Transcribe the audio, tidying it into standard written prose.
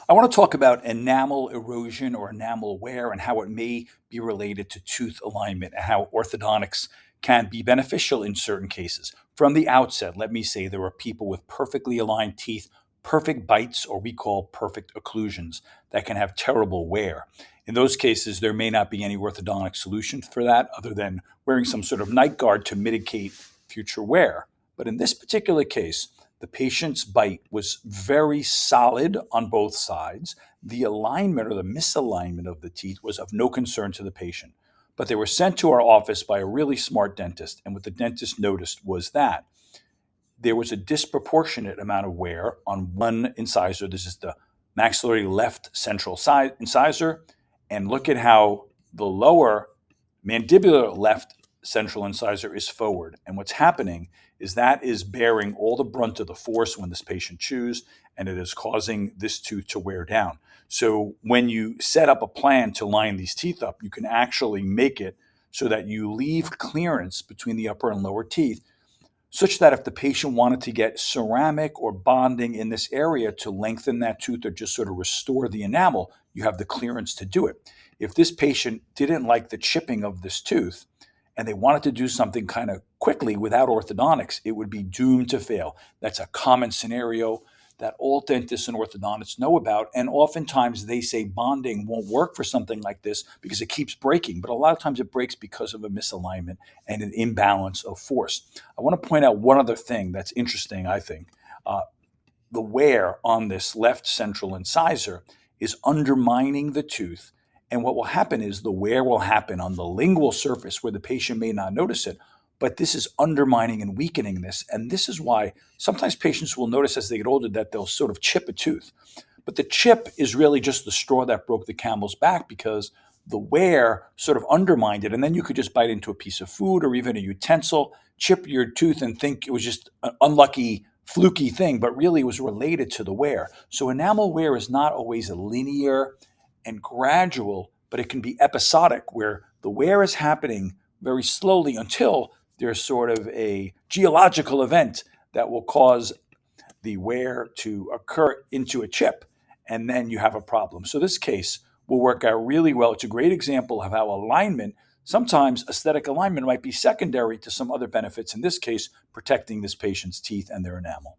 I want to talk about enamel erosion or enamel wear and how it may be related to tooth alignment and how orthodontics can be beneficial in certain cases. From the outset, let me say there are people with perfectly aligned teeth, perfect bites, or we call perfect occlusions, that can have terrible wear. In those cases, there may not be any orthodontic solution for that other than wearing some sort of night guard to mitigate future wear. But in this particular case, the patient's bite was very solid on both sides. The alignment or the misalignment of the teeth was of no concern to the patient. But they were sent to our office by a really smart dentist. And what the dentist noticed was that there was a disproportionate amount of wear on one incisor. This is the maxillary left central incisor. And look at how the lower mandibular left central incisor is forward. And what's happening is that is bearing all the brunt of the force when this patient chews, and it is causing this tooth to wear down. So when you set up a plan to line these teeth up, you can actually make it so that you leave clearance between the upper and lower teeth, such that if the patient wanted to get ceramic or bonding in this area to lengthen that tooth or just sort of restore the enamel, you have the clearance to do it. If this patient didn't like the chipping of this tooth and they wanted to do something kind of quickly without orthodontics, it would be doomed to fail. That's a common scenario that all dentists and orthodontists know about. And oftentimes they say bonding won't work for something like this because it keeps breaking. But a lot of times it breaks because of a misalignment and an imbalance of force. I want to point out one other thing that's interesting, I think. The wear on this left central incisor is undermining the tooth. And what will happen is the wear will happen on the lingual surface where the patient may not notice it, but this is undermining and weakening this. And this is why sometimes patients will notice as they get older that they'll sort of chip a tooth. But the chip is really just the straw that broke the camel's back because the wear sort of undermined it. And then you could just bite into a piece of food or even a utensil, chip your tooth and think it was just an unlucky, fluky thing, but really it was related to the wear. So enamel wear is not always linear and gradual, but it can be episodic where the wear is happening very slowly until there's sort of a geological event that will cause the wear to occur into a chip, and then you have a problem. So this case will work out really well. It's a great example of how alignment, sometimes aesthetic alignment might be secondary to some other benefits, in this case, protecting this patient's teeth and their enamel.